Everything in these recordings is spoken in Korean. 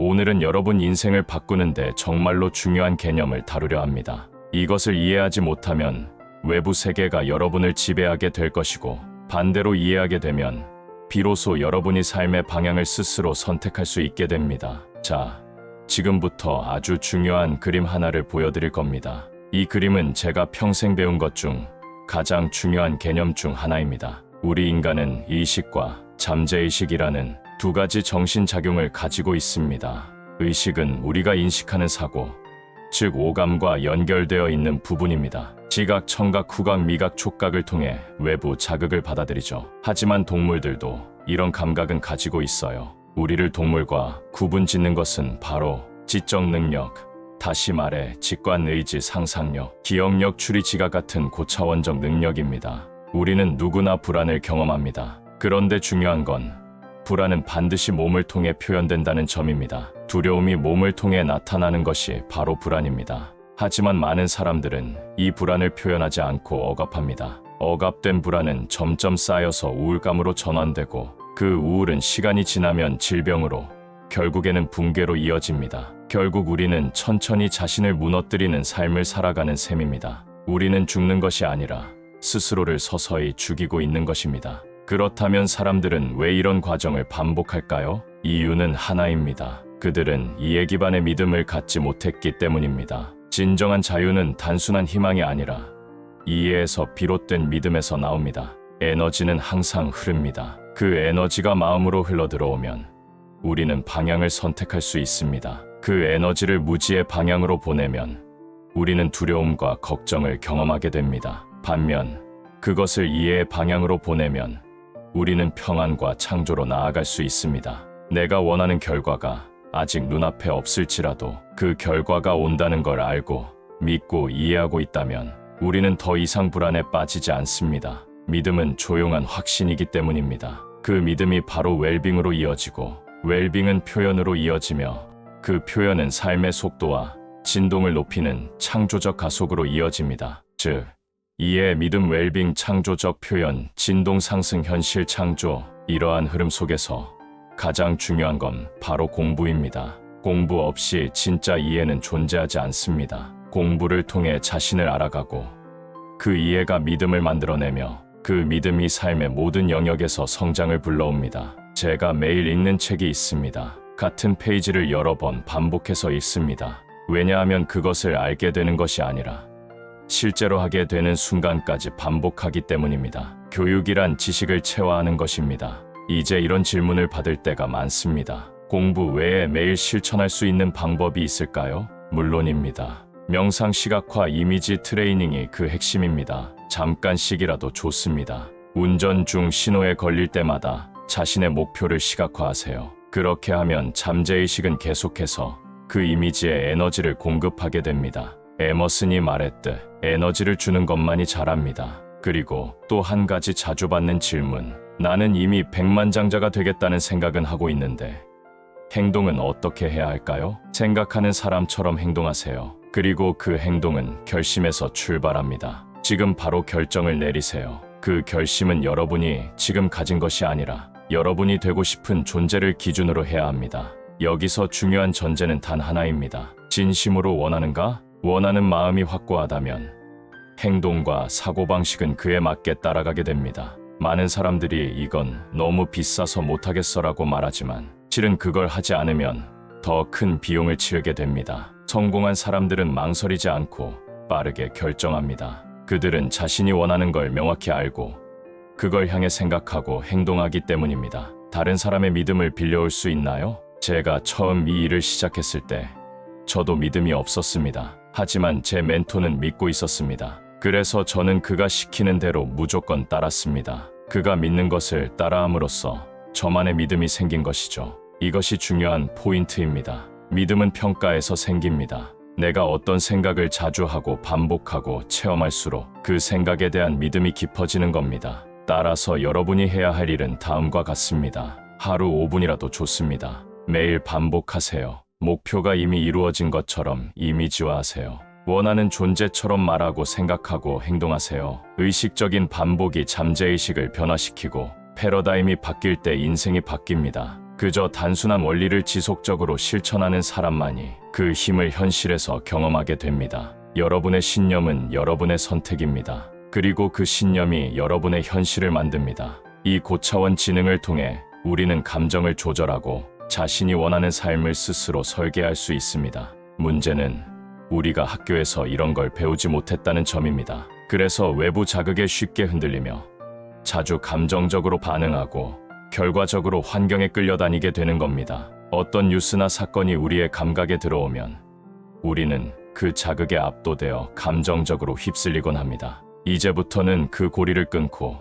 오늘은 여러분 인생을 바꾸는데 정말로 중요한 개념을 다루려 합니다. 이것을 이해하지 못하면 외부 세계가 여러분을 지배하게 될 것이고, 반대로 이해하게 되면 비로소 여러분이 삶의 방향을 스스로 선택할 수 있게 됩니다. 자, 지금부터 아주 중요한 그림 하나를 보여드릴 겁니다. 이 그림은 제가 평생 배운 것 중 가장 중요한 개념 중 하나입니다. 우리 인간은 의식과 잠재의식이라는 두 가지 정신작용을 가지고 있습니다. 의식은 우리가 인식하는 사고, 즉 오감과 연결되어 있는 부분입니다. 시각, 청각, 후각, 미각, 촉각을 통해 외부 자극을 받아들이죠. 하지만 동물들도 이런 감각은 가지고 있어요. 우리를 동물과 구분짓는 것은 바로 지적 능력, 다시 말해 직관, 의지, 상상력, 기억력, 추리, 지각 같은 고차원적 능력입니다. 우리는 누구나 불안을 경험합니다. 그런데 중요한 건 불안은 반드시 몸을 통해 표현된다는 점입니다. 두려움이 몸을 통해 나타나는 것이 바로 불안입니다. 하지만 많은 사람들은 이 불안을 표현하지 않고 억압합니다. 억압된 불안은 점점 쌓여서 우울감으로 전환되고, 그 우울은 시간이 지나면 질병으로, 결국에는 붕괴로 이어집니다. 결국 우리는 천천히 자신을 무너뜨리는 삶을 살아가는 셈입니다. 우리는 죽는 것이 아니라 스스로를 서서히 죽이고 있는 것입니다. 그렇다면 사람들은 왜 이런 과정을 반복할까요? 이유는 하나입니다. 그들은 이해 기반의 믿음을 갖지 못했기 때문입니다. 진정한 자유는 단순한 희망이 아니라 이해에서 비롯된 믿음에서 나옵니다. 에너지는 항상 흐릅니다. 그 에너지가 마음으로 흘러들어오면 우리는 방향을 선택할 수 있습니다. 그 에너지를 무지의 방향으로 보내면 우리는 두려움과 걱정을 경험하게 됩니다. 반면 그것을 이해의 방향으로 보내면 우리는 평안과 창조로 나아갈 수 있습니다. 내가 원하는 결과가 아직 눈앞에 없을지라도 그 결과가 온다는 걸 알고 믿고 이해하고 있다면 우리는 더 이상 불안에 빠지지 않습니다. 믿음은 조용한 확신이기 때문입니다. 그 믿음이 바로 웰빙으로 이어지고, 웰빙은 표현으로 이어지며, 그 표현은 삶의 속도와 진동을 높이는 창조적 가속으로 이어집니다. 즉, 이해, 믿음, 웰빙, 창조적 표현, 진동 상승, 현실 창조, 이러한 흐름 속에서 가장 중요한 건 바로 공부입니다. 공부 없이 진짜 이해는 존재하지 않습니다. 공부를 통해 자신을 알아가고, 그 이해가 믿음을 만들어내며, 그 믿음이 삶의 모든 영역에서 성장을 불러옵니다. 제가 매일 읽는 책이 있습니다. 같은 페이지를 여러 번 반복해서 읽습니다. 왜냐하면 그것을 알게 되는 것이 아니라 실제로 하게 되는 순간까지 반복하기 때문입니다. 교육이란 지식을 체화하는 것입니다. 이제 이런 질문을 받을 때가 많습니다. 공부 외에 매일 실천할 수 있는 방법이 있을까요? 물론입니다. 명상, 시각화, 이미지 트레이닝이 그 핵심입니다. 잠깐씩이라도 좋습니다. 운전 중 신호에 걸릴 때마다 자신의 목표를 시각화하세요. 그렇게 하면 잠재의식은 계속해서 그 이미지에 에너지를 공급하게 됩니다. 에머슨이 말했듯 에너지를 주는 것만이 잘합니다. 그리고 또 한 가지 자주 받는 질문. 나는 이미 백만장자가 되겠다는 생각은 하고 있는데 행동은 어떻게 해야 할까요? 생각하는 사람처럼 행동하세요. 그리고 그 행동은 결심에서 출발합니다. 지금 바로 결정을 내리세요. 그 결심은 여러분이 지금 가진 것이 아니라 여러분이 되고 싶은 존재를 기준으로 해야 합니다. 여기서 중요한 전제는 단 하나입니다. 진심으로 원하는가? 원하는 마음이 확고하다면 행동과 사고방식은 그에 맞게 따라가게 됩니다. 많은 사람들이 이건 너무 비싸서 못하겠어라고 말하지만 실은 그걸 하지 않으면 더 큰 비용을 치르게 됩니다. 성공한 사람들은 망설이지 않고 빠르게 결정합니다. 그들은 자신이 원하는 걸 명확히 알고 그걸 향해 생각하고 행동하기 때문입니다. 다른 사람의 믿음을 빌려올 수 있나요? 제가 처음 이 일을 시작했을 때 저도 믿음이 없었습니다. 하지만 제 멘토는 믿고 있었습니다. 그래서 저는 그가 시키는 대로 무조건 따랐습니다. 그가 믿는 것을 따라함으로써 저만의 믿음이 생긴 것이죠. 이것이 중요한 포인트입니다. 믿음은 평가에서 생깁니다. 내가 어떤 생각을 자주 하고 반복하고 체험할수록 그 생각에 대한 믿음이 깊어지는 겁니다. 따라서 여러분이 해야 할 일은 다음과 같습니다. 하루 5분이라도 좋습니다. 매일 반복하세요. 목표가 이미 이루어진 것처럼 이미지화하세요. 원하는 존재처럼 말하고 생각하고 행동하세요. 의식적인 반복이 잠재의식을 변화시키고 패러다임이 바뀔 때 인생이 바뀝니다. 그저 단순한 원리를 지속적으로 실천하는 사람만이 그 힘을 현실에서 경험하게 됩니다. 여러분의 신념은 여러분의 선택입니다. 그리고 그 신념이 여러분의 현실을 만듭니다. 이 고차원 지능을 통해 우리는 감정을 조절하고 자신이 원하는 삶을 스스로 설계할 수 있습니다. 문제는 우리가 학교에서 이런 걸 배우지 못했다는 점입니다. 그래서 외부 자극에 쉽게 흔들리며 자주 감정적으로 반응하고 결과적으로 환경에 끌려다니게 되는 겁니다. 어떤 뉴스나 사건이 우리의 감각에 들어오면 우리는 그 자극에 압도되어 감정적으로 휩쓸리곤 합니다. 이제부터는 그 고리를 끊고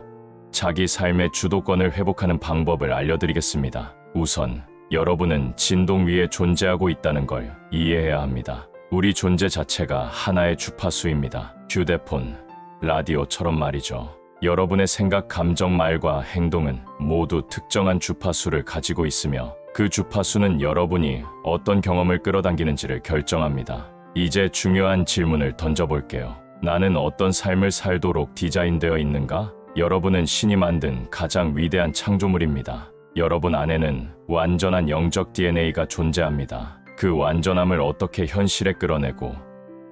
자기 삶의 주도권을 회복하는 방법을 알려드리겠습니다. 우선 여러분은 진동 위에 존재하고 있다는 걸 이해해야 합니다. 우리 존재 자체가 하나의 주파수입니다. 휴대폰, 라디오처럼 말이죠. 여러분의 생각, 감정, 말과 행동은 모두 특정한 주파수를 가지고 있으며 그 주파수는 여러분이 어떤 경험을 끌어당기는지를 결정합니다. 이제 중요한 질문을 던져볼게요. 나는 어떤 삶을 살도록 디자인되어 있는가? 여러분은 신이 만든 가장 위대한 창조물입니다. 여러분 안에는 완전한 영적 DNA가 존재합니다. 그 완전함을 어떻게 현실에 끌어내고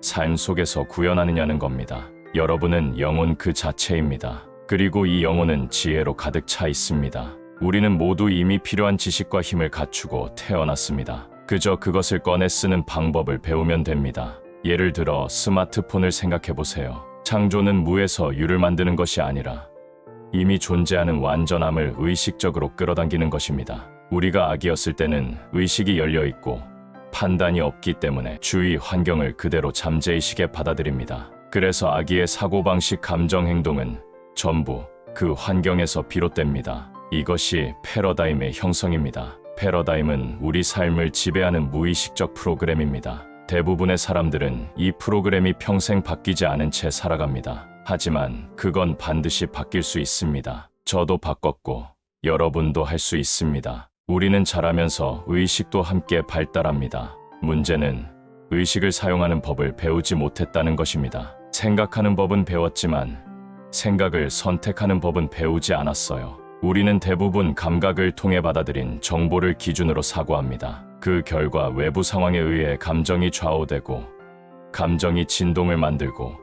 삶 속에서 구현하느냐는 겁니다. 여러분은 영혼 그 자체입니다. 그리고 이 영혼은 지혜로 가득 차 있습니다. 우리는 모두 이미 필요한 지식과 힘을 갖추고 태어났습니다. 그저 그것을 꺼내 쓰는 방법을 배우면 됩니다. 예를 들어 스마트폰을 생각해 보세요. 창조는 무에서 유를 만드는 것이 아니라 이미 존재하는 완전함을 의식적으로 끌어당기는 것입니다. 우리가 아기였을 때는 의식이 열려 있고 판단이 없기 때문에 주위 환경을 그대로 잠재의식에 받아들입니다. 그래서 아기의 사고방식, 감정, 행동은 전부 그 환경에서 비롯됩니다. 이것이 패러다임의 형성입니다. 패러다임은 우리 삶을 지배하는 무의식적 프로그램입니다. 대부분의 사람들은 이 프로그램이 평생 바뀌지 않은 채 살아갑니다. 하지만 그건 반드시 바뀔 수 있습니다. 저도 바꿨고 여러분도 할 수 있습니다. 우리는 자라면서 의식도 함께 발달합니다. 문제는 의식을 사용하는 법을 배우지 못했다는 것입니다. 생각하는 법은 배웠지만 생각을 선택하는 법은 배우지 않았어요. 우리는 대부분 감각을 통해 받아들인 정보를 기준으로 사고합니다. 그 결과 외부 상황에 의해 감정이 좌우되고 감정이 진동을 만들고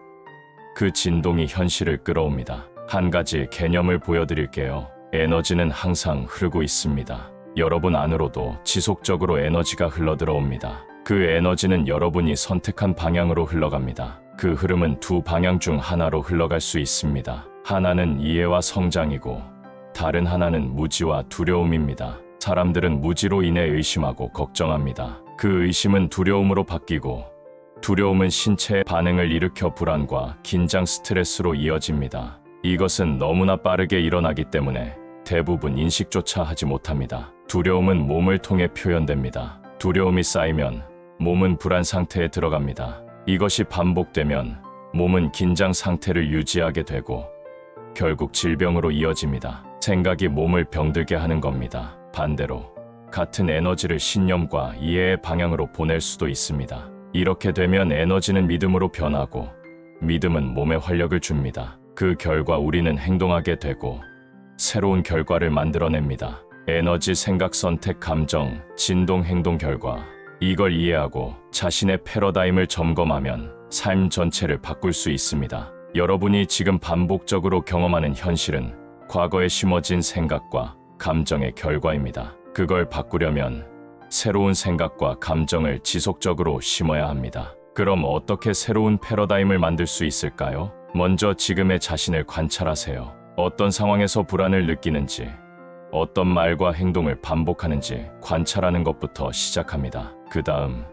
그 진동이 현실을 끌어옵니다. 한 가지 개념을 보여드릴게요. 에너지는 항상 흐르고 있습니다. 여러분 안으로도 지속적으로 에너지가 흘러들어옵니다. 그 에너지는 여러분이 선택한 방향으로 흘러갑니다. 그 흐름은 두 방향 중 하나로 흘러갈 수 있습니다. 하나는 이해와 성장이고 다른 하나는 무지와 두려움입니다. 사람들은 무지로 인해 의심하고 걱정합니다. 그 의심은 두려움으로 바뀌고 두려움은 신체의 반응을 일으켜 불안과 긴장, 스트레스로 이어집니다. 이것은 너무나 빠르게 일어나기 때문에 대부분 인식조차 하지 못합니다. 두려움은 몸을 통해 표현됩니다. 두려움이 쌓이면 몸은 불안 상태에 들어갑니다. 이것이 반복되면 몸은 긴장 상태를 유지하게 되고 결국 질병으로 이어집니다. 생각이 몸을 병들게 하는 겁니다. 반대로 같은 에너지를 신념과 이해의 방향으로 보낼 수도 있습니다. 이렇게 되면 에너지는 믿음으로 변하고 믿음은 몸에 활력을 줍니다. 그 결과 우리는 행동하게 되고 새로운 결과를 만들어냅니다. 에너지, 생각, 선택, 감정, 진동, 행동, 결과. 이걸 이해하고 자신의 패러다임을 점검하면 삶 전체를 바꿀 수 있습니다. 여러분이 지금 반복적으로 경험하는 현실은 과거에 심어진 생각과 감정의 결과입니다. 그걸 바꾸려면 새로운 생각과 감정을 지속적으로 심어야 합니다. 그럼 어떻게 새로운 패러다임을 만들 수 있을까요? 먼저 지금의 자신을 관찰하세요. 어떤 상황에서 불안을 느끼는지, 어떤 말과 행동을 반복하는지 관찰하는 것부터 시작합니다. 그 다음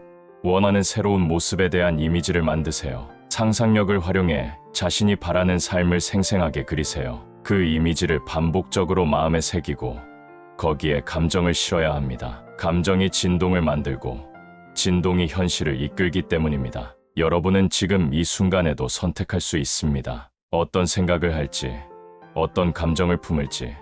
원하는 새로운 모습에 대한 이미지를 만드세요. 상상력을 활용해 자신이 바라는 삶을 생생하게 그리세요. 그 이미지를 반복적으로 마음에 새기고 거기에 감정을 실어야 합니다. 감정이 진동을 만들고 진동이 현실을 이끌기 때문입니다. 여러분은 지금 이 순간에도 선택할 수 있습니다. 어떤 생각을 할지, 어떤 감정을 품을지,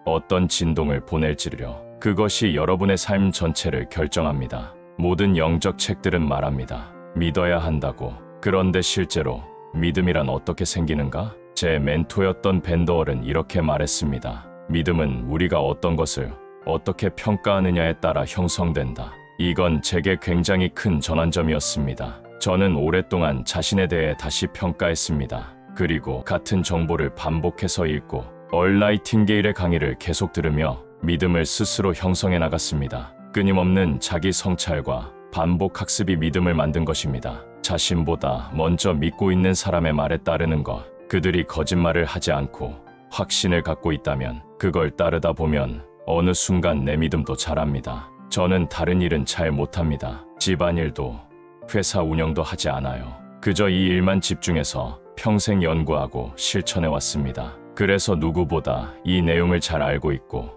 어떤 진동을 보낼지를요. 그것이 여러분의 삶 전체를 결정합니다. 모든 영적 책들은 말합니다. 믿어야 한다고. 그런데 실제로 믿음이란 어떻게 생기는가? 제 멘토였던 벤더월은 이렇게 말했습니다. 믿음은 우리가 어떤 것을 어떻게 평가하느냐에 따라 형성된다. 이건 제게 굉장히 큰 전환점이었습니다. 저는 오랫동안 자신에 대해 다시 평가했습니다. 그리고 같은 정보를 반복해서 읽고 얼라이팅게일의 강의를 계속 들으며 믿음을 스스로 형성해 나갔습니다. 끊임없는 자기 성찰과 반복 학습이 믿음을 만든 것입니다. 자신보다 먼저 믿고 있는 사람의 말에 따르는 것, 그들이 거짓말을 하지 않고 확신을 갖고 있다면 그걸 따르다 보면 어느 순간 내 믿음도 자랍니다. 저는 다른 일은 잘 못합니다. 집안일도 회사 운영도 하지 않아요. 그저 이 일만 집중해서 평생 연구하고 실천해 왔습니다. 그래서 누구보다 이 내용을 잘 알고 있고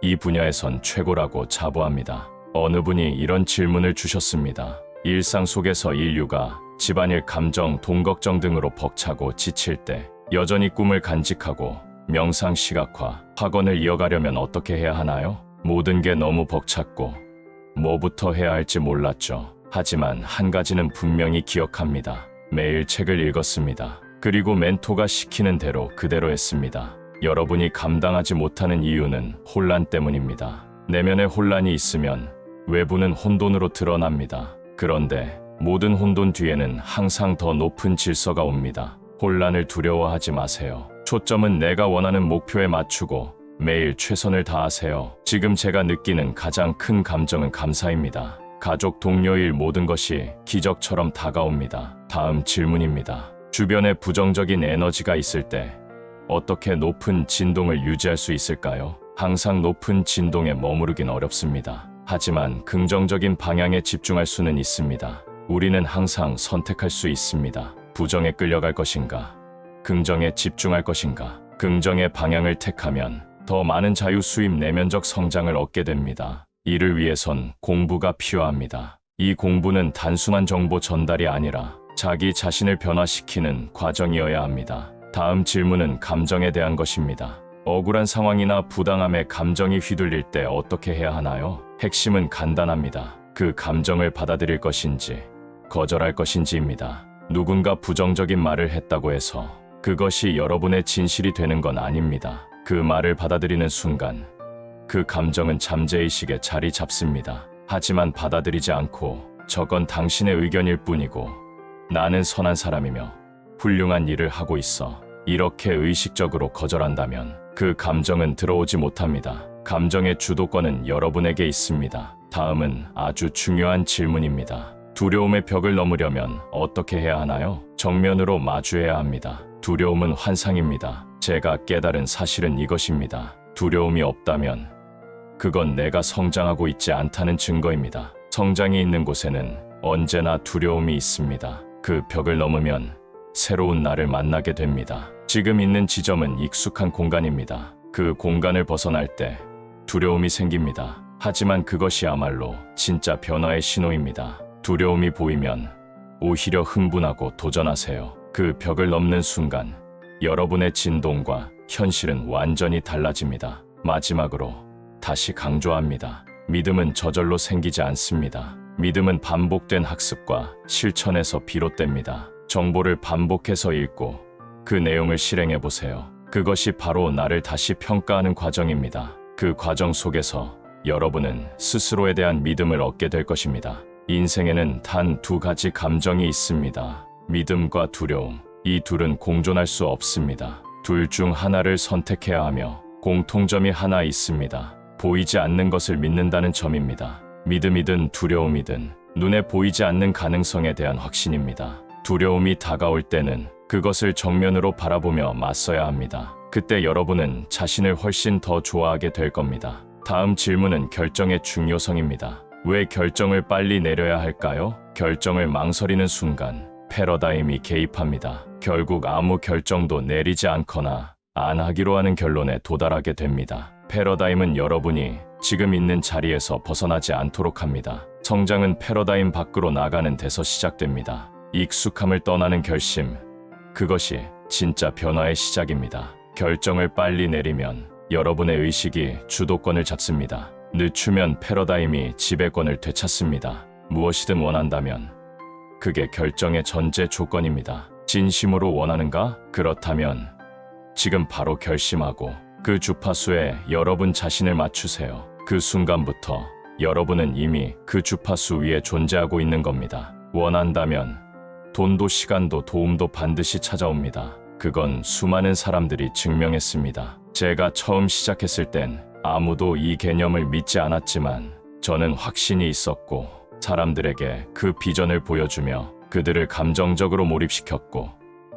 이 분야에선 최고라고 자부합니다. 어느 분이 이런 질문을 주셨습니다. 일상 속에서 인류가 집안일, 감정, 돈 걱정 등으로 벅차고 지칠 때 여전히 꿈을 간직하고 명상, 시각화, 학원을 이어가려면 어떻게 해야 하나요? 모든 게 너무 벅찼고 뭐부터 해야 할지 몰랐죠. 하지만 한 가지는 분명히 기억합니다. 매일 책을 읽었습니다. 그리고 멘토가 시키는 대로 그대로 했습니다. 여러분이 감당하지 못하는 이유는 혼란 때문입니다. 내면에 혼란이 있으면 외부는 혼돈으로 드러납니다. 그런데 모든 혼돈 뒤에는 항상 더 높은 질서가 옵니다. 혼란을 두려워하지 마세요. 초점은 내가 원하는 목표에 맞추고 매일 최선을 다하세요. 지금 제가 느끼는 가장 큰 감정은 감사입니다. 가족, 동료, 일 모든 것이 기적처럼 다가옵니다. 다음 질문입니다. 주변에 부정적인 에너지가 있을 때 어떻게 높은 진동을 유지할 수 있을까요? 항상 높은 진동에 머무르긴 어렵습니다. 하지만 긍정적인 방향에 집중할 수는 있습니다. 우리는 항상 선택할 수 있습니다. 부정에 끌려갈 것인가? 긍정에 집중할 것인가? 긍정의 방향을 택하면 더 많은 자유, 수입, 내면적 성장을 얻게 됩니다. 이를 위해선 공부가 필요합니다. 이 공부는 단순한 정보 전달이 아니라 자기 자신을 변화시키는 과정이어야 합니다. 다음 질문은 감정에 대한 것입니다. 억울한 상황이나 부당함에 감정이 휘둘릴 때 어떻게 해야 하나요? 핵심은 간단합니다. 그 감정을 받아들일 것인지 거절할 것인지입니다. 누군가 부정적인 말을 했다고 해서 그것이 여러분의 진실이 되는 건 아닙니다. 그 말을 받아들이는 순간 그 감정은 잠재의식에 자리 잡습니다. 하지만 받아들이지 않고 저건 당신의 의견일 뿐이고 나는 선한 사람이며 훌륭한 일을 하고 있어. 이렇게 의식적으로 거절한다면 그 감정은 들어오지 못합니다. 감정의 주도권은 여러분에게 있습니다. 다음은 아주 중요한 질문입니다. 두려움의 벽을 넘으려면 어떻게 해야 하나요? 정면으로 마주해야 합니다. 두려움은 환상입니다. 제가 깨달은 사실은 이것입니다. 두려움이 없다면 그건 내가 성장하고 있지 않다는 증거입니다. 성장이 있는 곳에는 언제나 두려움이 있습니다. 그 벽을 넘으면 새로운 나를 만나게 됩니다. 지금 있는 지점은 익숙한 공간입니다. 그 공간을 벗어날 때 두려움이 생깁니다. 하지만 그것이야말로 진짜 변화의 신호입니다. 두려움이 보이면 오히려 흥분하고 도전하세요. 그 벽을 넘는 순간 여러분의 진동과 현실은 완전히 달라집니다. 마지막으로 다시 강조합니다. 믿음은 저절로 생기지 않습니다. 믿음은 반복된 학습과 실천에서 비롯됩니다. 정보를 반복해서 읽고 그 내용을 실행해 보세요. 그것이 바로 나를 다시 평가하는 과정입니다. 그 과정 속에서 여러분은 스스로에 대한 믿음을 얻게 될 것입니다. 인생에는 단 두 가지 감정이 있습니다. 믿음과 두려움. 이 둘은 공존할 수 없습니다. 둘 중 하나를 선택해야 하며 공통점이 하나 있습니다. 보이지 않는 것을 믿는다는 점입니다. 믿음이든 두려움이든 눈에 보이지 않는 가능성에 대한 확신입니다. 두려움이 다가올 때는 그것을 정면으로 바라보며 맞서야 합니다. 그때 여러분은 자신을 훨씬 더 좋아하게 될 겁니다. 다음 질문은 결정의 중요성입니다. 왜 결정을 빨리 내려야 할까요? 결정을 망설이는 순간 패러다임이 개입합니다. 결국 아무 결정도 내리지 않거나 안 하기로 하는 결론에 도달하게 됩니다. 패러다임은 여러분이 지금 있는 자리에서 벗어나지 않도록 합니다. 성장은 패러다임 밖으로 나가는 데서 시작됩니다. 익숙함을 떠나는 결심, 그것이 진짜 변화의 시작입니다. 결정을 빨리 내리면 여러분의 의식이 주도권을 잡습니다. 늦추면 패러다임이 지배권을 되찾습니다. 무엇이든 원한다면 그게 결정의 전제 조건입니다. 진심으로 원하는가? 그렇다면 지금 바로 결심하고 그 주파수에 여러분 자신을 맞추세요. 그 순간부터 여러분은 이미 그 주파수 위에 존재하고 있는 겁니다. 원한다면 돈도 시간도 도움도 반드시 찾아옵니다. 그건 수많은 사람들이 증명했습니다. 제가 처음 시작했을 땐 아무도 이 개념을 믿지 않았지만 저는 확신이 있었고 사람들에게 그 비전을 보여주며 그들을 감정적으로 몰입시켰고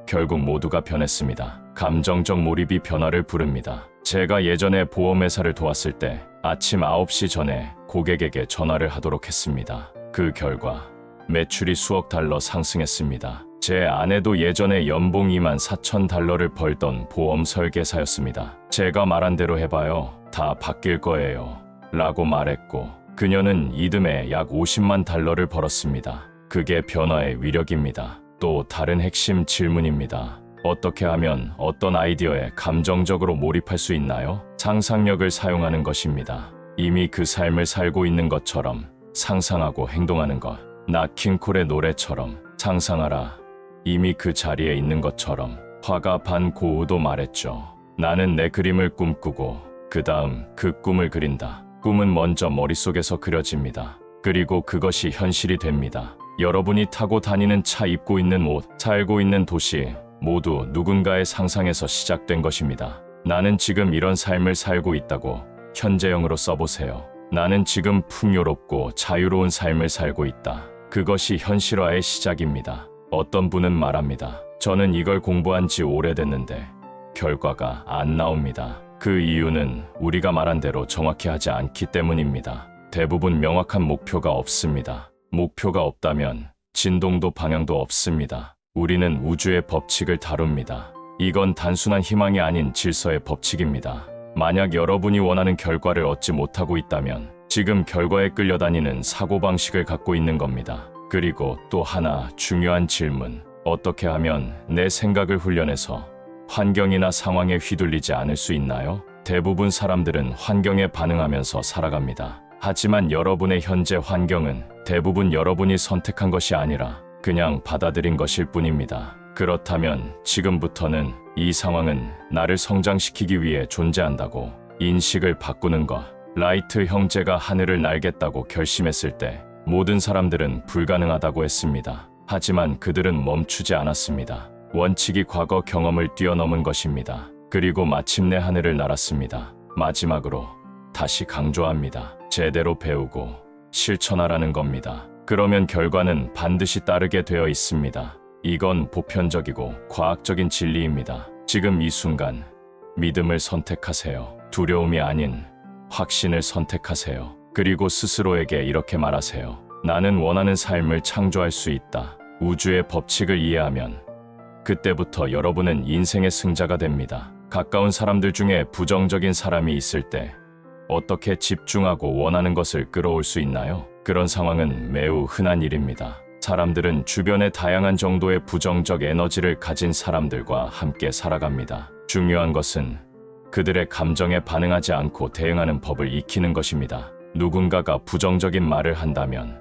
결국 모두가 변했습니다. 감정적 몰입이 변화를 부릅니다. 제가 예전에 보험회사를 도왔을 때 아침 9시 전에 고객에게 전화를 하도록 했습니다. 그 결과 매출이 수억 달러 상승했습니다. 제 아내도 예전에 연봉 24,000달러를 벌던 보험 설계사였습니다. 제가 말한 대로 해봐요. 다 바뀔 거예요. 라고 말했고 그녀는 이듬해 약 50만 달러를 벌었습니다. 그게 변화의 위력입니다. 또 다른 핵심 질문입니다. 어떻게 하면 어떤 아이디어에 감정적으로 몰입할 수 있나요? 상상력을 사용하는 것입니다. 이미 그 삶을 살고 있는 것처럼 상상하고 행동하는 것. 나킹콜의 노래처럼 상상하라. 이미 그 자리에 있는 것처럼. 화가 반 고우도 말했죠. 나는 내 그림을 꿈꾸고 그 다음 그 꿈을 그린다. 꿈은 먼저 머릿속에서 그려집니다. 그리고 그것이 현실이 됩니다. 여러분이 타고 다니는 차, 입고 있는 옷, 살고 있는 도시 모두 누군가의 상상에서 시작된 것입니다. 나는 지금 이런 삶을 살고 있다고 현재형으로 써보세요. 나는 지금 풍요롭고 자유로운 삶을 살고 있다. 그것이 현실화의 시작입니다. 어떤 분은 말합니다. 저는 이걸 공부한 지 오래됐는데 결과가 안 나옵니다. 그 이유는 우리가 말한 대로 정확히 하지 않기 때문입니다. 대부분 명확한 목표가 없습니다. 목표가 없다면 진동도 방향도 없습니다. 우리는 우주의 법칙을 다룹니다. 이건 단순한 희망이 아닌 질서의 법칙입니다. 만약 여러분이 원하는 결과를 얻지 못하고 있다면 지금 결과에 끌려다니는 사고방식을 갖고 있는 겁니다. 그리고 또 하나 중요한 질문. 어떻게 하면 내 생각을 훈련해서 환경이나 상황에 휘둘리지 않을 수 있나요? 대부분 사람들은 환경에 반응하면서 살아갑니다. 하지만 여러분의 현재 환경은 대부분 여러분이 선택한 것이 아니라 그냥 받아들인 것일 뿐입니다. 그렇다면 지금부터는 이 상황은 나를 성장시키기 위해 존재한다고 인식을 바꾸는 것. 라이트 형제가 하늘을 날겠다고 결심했을 때 모든 사람들은 불가능하다고 했습니다. 하지만 그들은 멈추지 않았습니다. 원칙이 과거 경험을 뛰어넘은 것입니다. 그리고 마침내 하늘을 날았습니다. 마지막으로 다시 강조합니다. 제대로 배우고 실천하라는 겁니다. 그러면 결과는 반드시 따르게 되어 있습니다. 이건 보편적이고 과학적인 진리입니다. 지금 이 순간 믿음을 선택하세요. 두려움이 아닌 확신을 선택하세요. 그리고 스스로에게 이렇게 말하세요. 나는 원하는 삶을 창조할 수 있다. 우주의 법칙을 이해하면 그때부터 여러분은 인생의 승자가 됩니다. 가까운 사람들 중에 부정적인 사람이 있을 때 어떻게 집중하고 원하는 것을 끌어올 수 있나요? 그런 상황은 매우 흔한 일입니다. 사람들은 주변에 다양한 정도의 부정적 에너지를 가진 사람들과 함께 살아갑니다. 중요한 것은 그들의 감정에 반응하지 않고 대응하는 법을 익히는 것입니다. 누군가가 부정적인 말을 한다면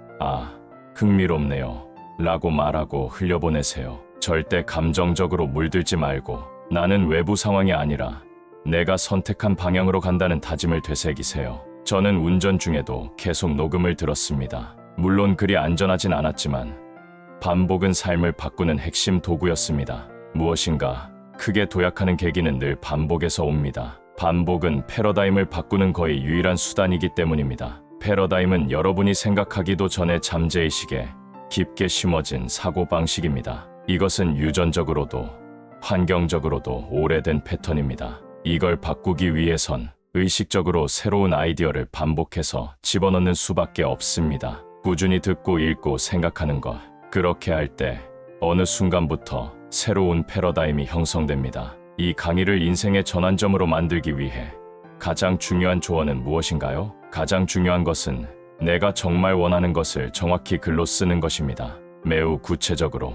흥미롭네요 라고 말하고 흘려보내세요. 절대 감정적으로 물들지 말고 나는 외부 상황이 아니라 내가 선택한 방향으로 간다는 다짐을 되새기세요. 저는 운전 중에도 계속 녹음을 들었습니다. 물론 그리 안전하진 않았지만 반복은 삶을 바꾸는 핵심 도구였습니다. 무엇인가 크게 도약하는 계기는 늘 반복에서 옵니다. 반복은 패러다임을 바꾸는 거의 유일한 수단이기 때문입니다. 패러다임은 여러분이 생각하기도 전에 잠재의식에 깊게 심어진 사고방식입니다. 이것은 유전적으로도 환경적으로도 오래된 패턴입니다. 이걸 바꾸기 위해선 의식적으로 새로운 아이디어를 반복해서 집어넣는 수밖에 없습니다. 꾸준히 듣고 읽고 생각하는 것. 그렇게 할 때 어느 순간부터 새로운 패러다임이 형성됩니다. 이 강의를 인생의 전환점으로 만들기 위해 가장 중요한 조언은 무엇인가요? 가장 중요한 것은 내가 정말 원하는 것을 정확히 글로 쓰는 것입니다. 매우 구체적으로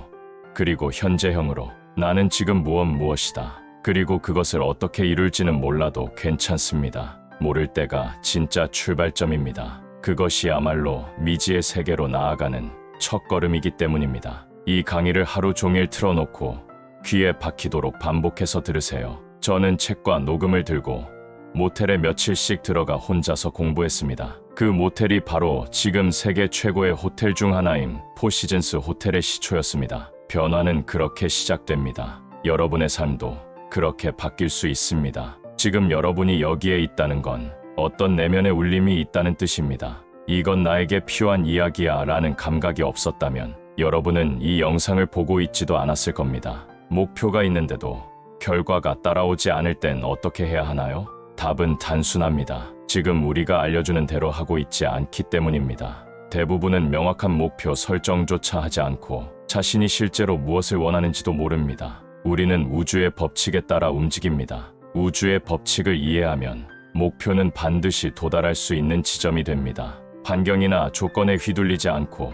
그리고 현재형으로 나는 지금 무엇이다. 그리고 그것을 어떻게 이룰지는 몰라도 괜찮습니다. 모를 때가 진짜 출발점입니다. 그것이야말로 미지의 세계로 나아가는 첫걸음이기 때문입니다. 이 강의를 하루 종일 틀어놓고 귀에 박히도록 반복해서 들으세요. 저는 책과 녹음을 들고 모텔에 며칠씩 들어가 혼자서 공부했습니다. 그 모텔이 바로 지금 세계 최고의 호텔 중 하나인 포시즌스 호텔의 시초였습니다. 변화는 그렇게 시작됩니다. 여러분의 삶도 그렇게 바뀔 수 있습니다. 지금 여러분이 여기에 있다는 건 어떤 내면의 울림이 있다는 뜻입니다. 이건 나에게 필요한 이야기야 라는 감각이 없었다면 여러분은 이 영상을 보고 있지도 않았을 겁니다. 목표가 있는데도 결과가 따라오지 않을 땐 어떻게 해야 하나요? 답은 단순합니다. 지금 우리가 알려주는 대로 하고 있지 않기 때문입니다. 대부분은 명확한 목표 설정조차 하지 않고 자신이 실제로 무엇을 원하는지도 모릅니다. 우리는 우주의 법칙에 따라 움직입니다. 우주의 법칙을 이해하면 목표는 반드시 도달할 수 있는 지점이 됩니다. 환경이나 조건에 휘둘리지 않고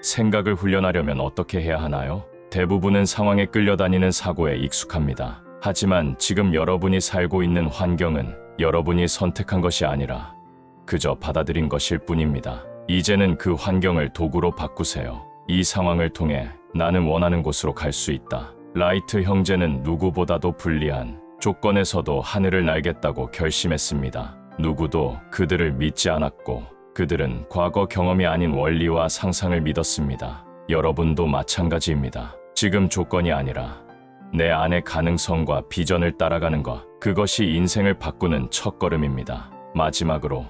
생각을 훈련하려면 어떻게 해야 하나요? 대부분은 상황에 끌려다니는 사고에 익숙합니다. 하지만 지금 여러분이 살고 있는 환경은 여러분이 선택한 것이 아니라 그저 받아들인 것일 뿐입니다. 이제는 그 환경을 도구로 바꾸세요. 이 상황을 통해 나는 원하는 곳으로 갈 수 있다. 라이트 형제는 누구보다도 불리한 조건에서도 하늘을 날겠다고 결심했습니다. 누구도 그들을 믿지 않았고 그들은 과거 경험이 아닌 원리와 상상을 믿었습니다. 여러분도 마찬가지입니다. 지금 조건이 아니라 내 안의 가능성과 비전을 따라가는 것, 그것이 인생을 바꾸는 첫걸음입니다. 마지막으로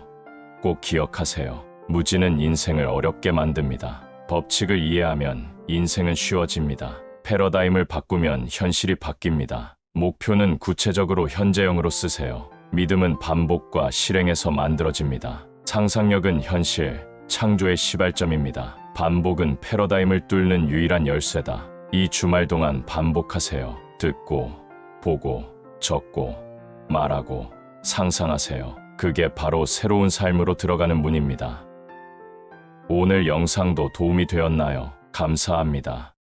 꼭 기억하세요. 무지는 인생을 어렵게 만듭니다. 법칙을 이해하면 인생은 쉬워집니다. 패러다임을 바꾸면 현실이 바뀝니다. 목표는 구체적으로 현재형으로 쓰세요. 믿음은 반복과 실행에서 만들어집니다. 상상력은 현실, 창조의 시발점입니다. 반복은 패러다임을 뚫는 유일한 열쇠다. 이 주말 동안 반복하세요. 듣고, 보고, 적고, 말하고, 상상하세요. 그게 바로 새로운 삶으로 들어가는 문입니다. 오늘 영상도 도움이 되었나요? 감사합니다.